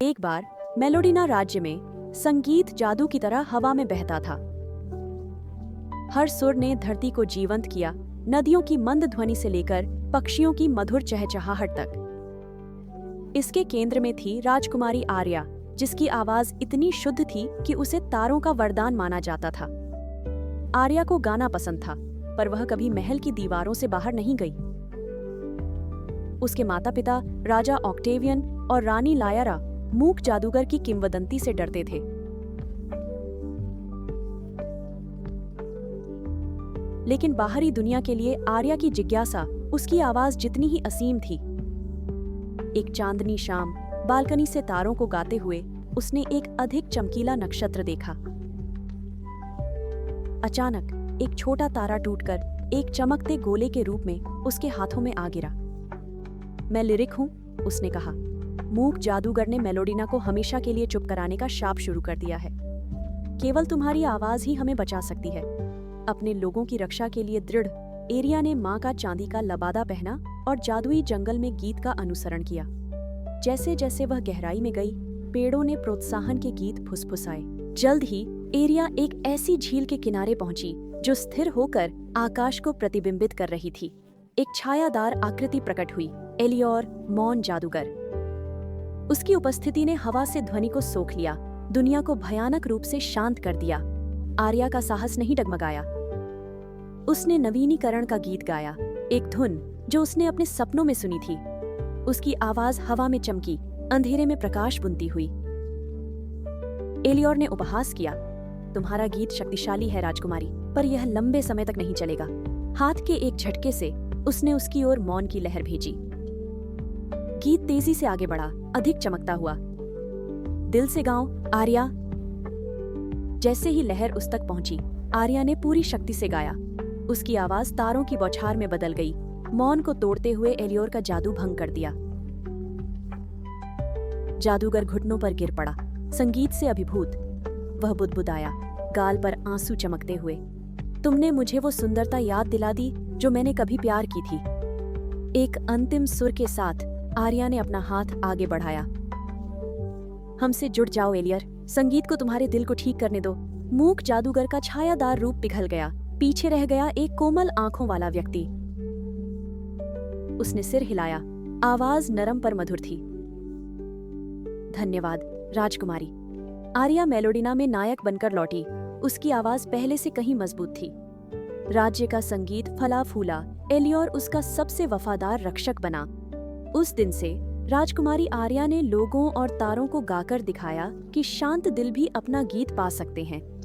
एक बार मेलोडीना राज्य में संगीत जादू की तरह हवा में बहता था। हर सुर ने धरती को जीवंत किया, नदियों की मंद ध्वनि से लेकर पक्षियों की मधुर चहचहाहट तक। इसके केंद्र में थी राजकुमारी आर्या, जिसकी आवाज इतनी शुद्ध थी कि उसे तारों का वरदान माना जाता था। आर्या को गाना पसंद था, पर वह कभी महल की दीवारों से बाहर नहीं गई। उसके माता पिता राजा ऑक्टेवियन और रानी लायरा मूक जादूगर की किंवदंती से डरते थे। लेकिन बाहरी दुनिया के लिए आर्या की जिज्ञासा उसकी आवाज जितनी ही असीम थी। एक चांदनी शाम बालकनी से तारों को गाते हुए उसने एक अधिक चमकीला नक्षत्र देखा। अचानक एक छोटा तारा टूटकर एक चमकते गोले के रूप में उसके हाथों में आ गिरा। मैं लिरिक हूं, उसने कहा। मूक जादूगर ने मेलोडीना को हमेशा के लिए चुप कराने का शाप शुरू कर दिया है। केवल तुम्हारी आवाज ही हमें बचा सकती है। अपने लोगों की रक्षा के लिए दृढ़, एरिया ने माँ का चांदी का लबादा पहना और जादुई जंगल में गीत का अनुसरण किया। जैसे जैसे वह गहराई में गई, पेड़ों ने प्रोत्साहन के गीत फुसफुसाए। जल्द ही एरिया एक ऐसी झील के किनारे पहुंची जो स्थिर होकर आकाश को प्रतिबिंबित कर रही थी। एक छायादार आकृति प्रकट हुई, एलियोर, मौन जादूगर। उसकी उपस्थिति ने हवा से ध्वनि को सोख लिया, दुनिया को भयानक रूप से शांत कर दिया। आर्या का साहस नहीं डगमगाया। उसने नवीनीकरण का गीत गाया, एक धुन जो उसने अपने सपनों में सुनी थी। उसकी आवाज हवा में चमकी, अंधेरे में प्रकाश बुनती हुई। एलियोर ने उपहास किया, तुम्हारा गीत शक्तिशाली है राजकुमारी, पर यह लंबे समय तक नहीं चलेगा। हाथ के एक झटके से उसने उसकी ओर मौन की लहर भेजी। गीत तेजी से आगे बढ़ा, अधिक चमकता हुआ। दिल से गाओ आर्या। जैसे ही लहर उस तक पहुंची, आर्या ने पूरी शक्ति से गाया। उसकी आवाज तारों की बौछार में बदल गई। मौन को तोड़ते हुए एलियोर का जादू भंग कर दिया। जादूगर घुटनों पर गिर पड़ा, संगीत से अभिभूत। वह बुदबुदाया, गाल पर आंसू चमकते हुए, तुमने मुझे वो सुंदरता याद दिला दी जो मैंने कभी प्यार की थी। एक अंतिम सुर के साथ आर्या ने अपना हाथ आगे बढ़ाया। हमसे जुड़ जाओ एलियर, संगीत को तुम्हारे दिल को ठीक करने दो। मूक जादूगर का छायादार रूप पिघल गया। पीछे रह गया एक कोमल आंखों वाला व्यक्ति। उसने सिर हिलाया, आवाज नरम पर मधुर थी। धन्यवाद राजकुमारी। आर्या मेलोडीना में नायक बनकर लौटी। उसकी आवाज पहले से कहीं मजबूत थी। राज्य का संगीत फला फूला, एलियोर उसका सबसे वफादार रक्षक बना। उस दिन से राजकुमारी आर्या ने लोगों और तारों को गाकर दिखाया कि शांत दिल भी अपना गीत पा सकते हैं।